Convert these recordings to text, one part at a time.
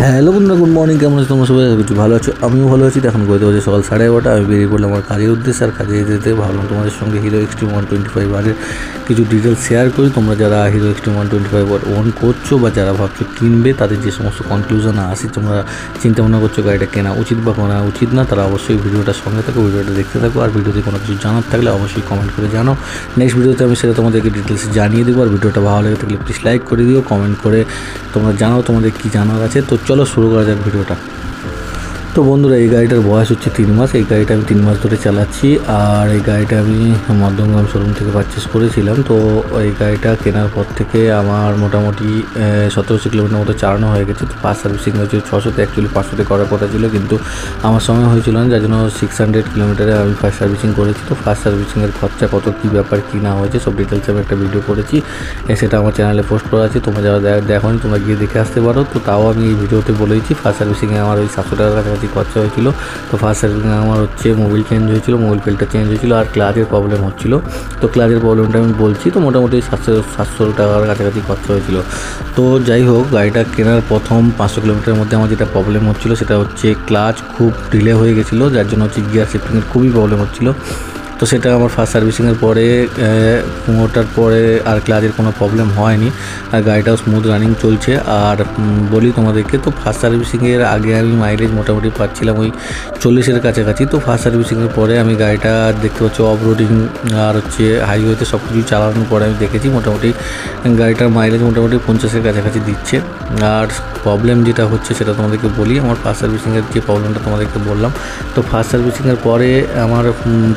Hello বন্ধুরা, good morning. কেমন আছো তোমরা সবাই? কিছু ভালো আছো? আমিও ভালো আছি। এখন বলতে পারছি সকাল 11:30। আমি বেরিয়ে পড়লাম আমার কাজের উদ্দেশ্যে। আর কাজে যেতে যেতে ভাবলাম তোমাদের সঙ্গে হিরো এক্সট্রিম 125 আরের কিছু ডিটেলস শেয়ার করি। তোমরা যারা হিরো এক্সট্রিম 125 ওন করছো বা যারা ভাবছো কিনবে, তাদের যে সমস্ত কনক্লুশনে আসি, তোমরা চিন্তা ভাবনা করছো গাড়িটা কেনা উচিত বা কেনা উচিত না, তারা অবশ্যই ভিডিওটার সঙ্গে থাকো, ভিডিওটা দেখতে থাকো। আর ভিডিওতে কোনো কিছু জানার থাকলে অবশ্যই কমেন্ট করে জানাও। নেক্সট ভিডিওতে আমি সেটা তোমাদেরকে ডিটেলস জানিয়ে দেবো। আর ভিডিওটা ভালো লেগে থাকলে প্লিজ লাইক করে দিও, কমেন্ট করে তোমরা জানাও তোমাদের কী জানার আছে। তো চলো শুরু করা যাক ভিডিওটা। তো বন্ধুরা, এই গাড়িটার বয়স হচ্ছে 3 মাস। এই গাড়িটা আমি 3 মাস ধরে চালাচ্ছি। আর এই গাড়িটা আমি মধ্যমগ্রাম শোরুম থেকে পারচেস করেছিলাম। তো এই গাড়িটা কেনার পর থেকে আমার মোটামুটি 1700 কিলোমিটার মতো চালানো হয়ে গেছে। তো ফার্স্ট সার্ভিসিং হয়েছিল 600-তে, অ্যাকচুয়ালি 500-তে করার কথা ছিল, কিন্তু আমার সময় হয়েছিল না, যার জন্য 600 কিলোমিটারে আমি ফার্স্ট সার্ভিসিং করেছি। তো ফার্স্ট সার্ভিসিংয়ের খরচা কত, কী ব্যাপার, কী না হয়েছে, সব ডিটেলসে আমি একটা ভিডিও করেছি, সেটা আমার চ্যানেলে পোস্ট করা আছে। তোমরা যারা দেখোনি তোমরা গিয়ে দেখে আসতে পারো। তো তাও আমি এই ভিডিওতে বলেছি ফার্স্ট সার্ভিসিংয়ে আমার ওই 700 টাকার কাছাকাছি খরচা হয়েছিল। তো ফার্স্ট সার্ভিসিংয়ে আমার হচ্ছে মোবিল চেঞ্জ হয়েছিল, মোবিল ফিল্টার চেঞ্জ হয়েছিল, আর ক্লাচের প্রবলেম হচ্ছিল। তো ক্লাচের প্রবলেমটা আমি বলছি, তো মোটামুটি 700 টাকার কাছাকাছি খরচা হয়েছিল। তো যাই হোক, গাড়িটা কেনার প্রথম 500 কিলোমিটারের মধ্যে আমার যেটা প্রবলেম হচ্ছিলো সেটা হচ্ছে ক্লাচ খুব ডিলে হয়ে গেছিলো, যার জন্য হচ্ছে গিয়ার শিফটিংয়ের খুবই প্রবলেম হচ্ছিলো। তো সেটা আমার ফার্স্ট সার্ভিসিংয়ের পরে ওটার পরে আর ক্লাচের কোনো প্রবলেম হয়নি, আর গাড়িটাও স্মুথ রানিং চলছে। আর বলি তোমাদেরকে, তো ফার্স্ট সার্ভিসিংয়ের আগে আমি মাইলেজ মোটামুটি পাচ্ছিলাম ওই 40-এর কাছাকাছি। তো ফার্স্ট সার্ভিসিংয়ের পরে আমি গাড়িটা দেখতে পাচ্ছি অফ রোডিং আর হচ্ছে হাইওয়েতে সব কিছু চালানোর পরে আমি দেখেছি মোটামুটি গাড়িটার মাইলেজ মোটামুটি 50-এর কাছাকাছি দিচ্ছে। আর প্রবলেম যেটা হচ্ছে সেটা তোমাদেরকে বলি, আমার ফার্স্ট সার্ভিসিংয়ের যে প্রবলেমটা তোমাদেরকে বললাম। তো ফার্স্ট সার্ভিসিংয়ের পরে আমার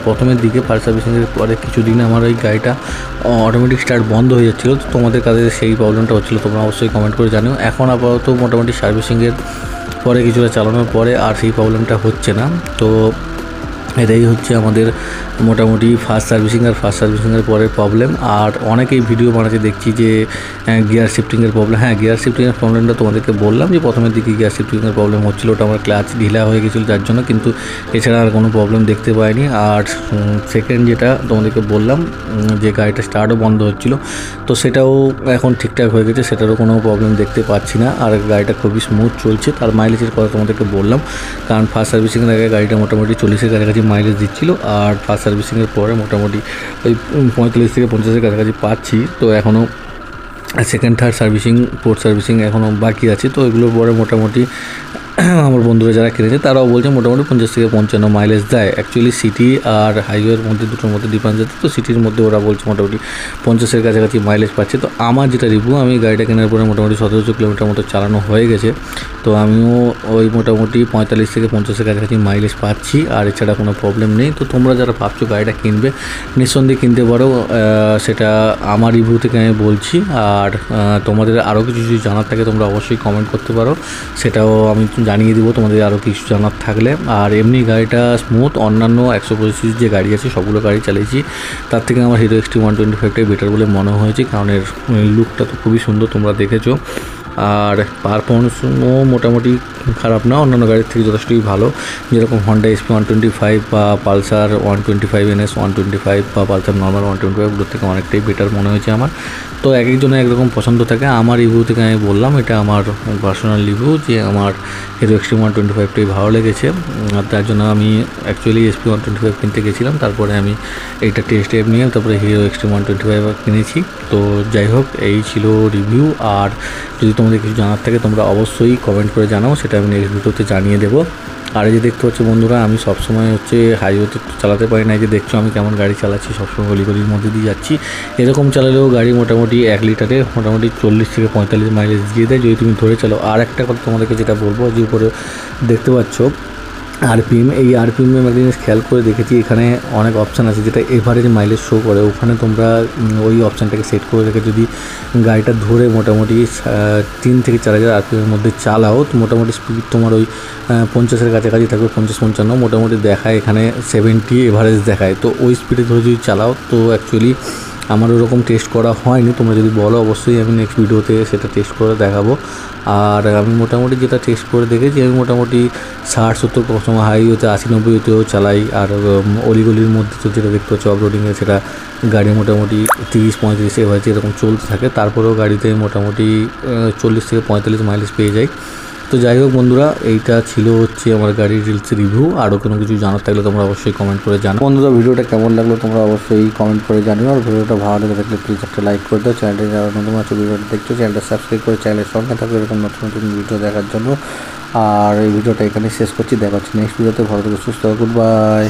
প্রথমের দিকে ফার্স্ট সার্ভিসিংয়ের পরে কিছুদিন আমার ওই গাড়িটা অটোমেটিক স্টার্ট বন্ধ হয়ে যাচ্ছিলো। তো তোমাদের কাছে সেই প্রবলেমটা হচ্ছিলো, তোমরা অবশ্যই কমেন্ট করে জানিও। এখন আপাতত মোটামুটি সার্ভিসিংয়ের পরে কিছুটা চালানোর পরে আর সেই প্রবলেমটা হচ্ছে না। তো এটাই হচ্ছে আমাদের মোটামুটি ফার্স্ট সার্ভিসিংয়ের পরের প্রবলেম। আর অনেকেই ভিডিও বানাতে দেখছি যে গিয়ার শিফটিংয়ের প্রবলেম। হ্যাঁ, গিয়ার শিফটিংয়ের প্রবলেমটা তোমাদেরকে বললাম যে প্রথমের দিকে গিয়ার শিফটিংয়ের প্রবলেম হচ্ছিলো, ওটা আমার ক্লাচ ঢিলা হয়ে গেছিলো যার জন্য, কিন্তু এছাড়া আর কোনো প্রবলেম দেখতে পাইনি। আর সেকেন্ড যেটা তোমাদেরকে বললাম যে গাড়িটা স্টার্টও বন্ধ হচ্ছিলো, তো সেটাও এখন ঠিকঠাক হয়ে গেছে, সেটারও কোনো প্রবলেম দেখতে পাচ্ছি না। আর গাড়িটা খুবই স্মুথ চলছে। তার মাইলেজের কথা তোমাদেরকে বললাম, কারণ ফার্স্ট সার্ভিসিংয়ের আগে গাড়িটা মোটামুটি 40-এর কাছাকাছি মাইলেজ দিচ্ছিলো, আর ফার্স্ট সার্ভিসিংয়ের পরে মোটামুটি ওই 45-50-এর কাছাকাছি পাচ্ছি। তো এখনও second third servicing, fourth servicing এখনও বাকি আছে। তো এগুলোর পরে মোটামুটি আমার বন্ধুরা যারা কিনেছে তারাও বলছে মোটামুটি 50-55 মাইলেজ দেয়। অ্যাকচুয়ালি সিটি আর হাইওয়ের মধ্যে দুটোর মধ্যে ডিফারেন্স আছে। তো সিটির মধ্যে ওরা বলছে মোটামুটি 50-এর কাছাকাছি মাইলেজ পাচ্ছে। তো আমার যেটা রিভিউ, আমি গাড়িটা কেনার পরে মোটামুটি 1700 কিলোমিটার মতো চালানো হয়ে গেছে। তো আমিও ওই মোটামুটি 45-50-এর কাছাকাছি মাইলেজ পাচ্ছি, আর এছাড়া কোনো প্রবলেম নেই। তো তোমরা যারা ভাবছো গাড়িটা কিনবে, নিঃসন্দেহে কিনতে পারো, সেটা আমার রিভিউ থেকে আমি বলছি। আর তোমাদের আরও কিছু যদি জানার থাকে তোমরা অবশ্যই কমেন্ট করতে পারো, সেটাও আমি জানিয়ে দিব তোমাদের আরও কিছু জানার থাকলে। আর এমনি গাড়িটা স্মুথ, অন্যান্য 125 যে গাড়ি আছে সবগুলো গাড়ি চালিয়েছি, তার থেকে আমার হিরো এক্সট্রিম 125টাই বেটার বলে মনে হয়েছে, কারণ এর লুকটা তো খুবই সুন্দর, তোমরা দেখেছো। আর পারফরমেন্সও মোটামুটি খারাপ না, অন্যান্য গাড়ির থেকে যথেষ্টই ভালো। যেরকম হন্ডা SP 125 বা পালসার 125 NS 125 বা পালসার নর্মাল 125, ওগুলোর থেকে অনেকটাই বেটার মনে হয়েছে আমার। তো এক একজনের একরকম পছন্দ থাকে, আমার রিভিউ থেকে আমি বললাম, এটা আমার পার্সোনাল রিভিউ, যে আমার হিরো এক্সট্রিম 125টাই ভালো লেগেছে। আর তার জন্য আমি অ্যাকচুয়ালি SP 125 কিনতে গেছিলাম, তারপরে আমি এইটা টেস্ট ড্রাইভ নিয়ে তারপরে হিরো এক্সট্রিম 125 কিনেছি। তো যাই হোক, এই ছিল রিভিউ। আর যদি তোমাদের কিছু জানার থাকে তোমরা অবশ্যই কমেন্ট করে জানাও, সেটা আমি নেক্সট ভিডিওতে জানিয়ে দেবো। আর এই যে দেখতে পাচ্ছ বন্ধুরা, আমি সবসময় হচ্ছে হাইওয়েতে চালাতে পারি না, এই যে দেখছো আমি কেমন গাড়ি চালাচ্ছি, সবসময় গলিগলির মধ্যে দিয়ে যাচ্ছি। এরকম চালালেও গাড়ি মোটামুটি 1 লিটারে মোটামুটি 40-45 মাইলেজ দিয়ে দেয় যদি তুমি ধরে চালাও। আর একটা কথা তোমাদেরকে যেটা বলবো, যে উপরে দেখতে পাচ্ছ আরপিএম, এই আরপিএম আমি একটা জিনিস খেয়াল করে দেখেছি, এখানে অনেক অপশান আছে যেটা এভারেজ মাইলেজ শো করে। ওখানে তোমরা ওই অপশানটাকে সেট করে রেখে যদি গাড়িটা ধরে মোটামুটি 3-4 হাজার আরপিএমের মধ্যে চালাও, তো মোটামুটি স্পিড তোমার ওই 50-এর কাছাকাছি থাকবে, 50-55 মোটামুটি দেখায়, এখানে 70 এভারেজ দেখায়। তো ওই স্পিডে ধরে যদি চালাও, তো অ্যাকচুয়ালি আমার ওরকম টেস্ট করা হয়নি, তোমরা যদি বলো অবশ্যই আমি নেক্সট ভিডিওতে সেটা টেস্ট করে দেখাবো। আর আমি মোটামুটি যেটা টেস্ট করে দেখেছি, আমি মোটামুটি 60-70 কখনো হাইওয়েতে 80-90তেও চালাই। আর অলিগলির মধ্যে তো যেটা দেখতে পাচ্ছি অফরোডিংয়ে, সেটা গাড়ি মোটামুটি 30-35 এভারেজ এরকম চলতে থাকে। তারপরেও গাড়িতে মোটামুটি 40-45 মাইলেজ পেয়ে যায়। তো যাই হোক বন্ধুরা, এইটা ছিল হচ্ছে আমার গাড়ির রিলস রিভিউ। আরও কোনো কিছু জানার থাকলে তোমরা অবশ্যই কমেন্ট করে জানো। বন্ধুরা ভিডিওটা কেমন লাগলো তোমরা অবশ্যই কমেন্ট করে জানিও। আর ভিডিওটা ভালো লেগে থাকলে প্লিজ একটা লাইক করে দাও। চ্যানেলটা যারা নতুন আছে ভিডিওটা দেখছো চ্যানেলটা সাবস্ক্রাইব করে চ্যানেলের সঙ্গে থাকবে এরকম নতুন নতুন ভিডিও দেখার জন্য। আর এই ভিডিওটা এখানে শেষ করছি, দেখা হচ্ছে নেক্সট ভিডিওতে। ভালো থেকে সুস্থ, গুড বাই।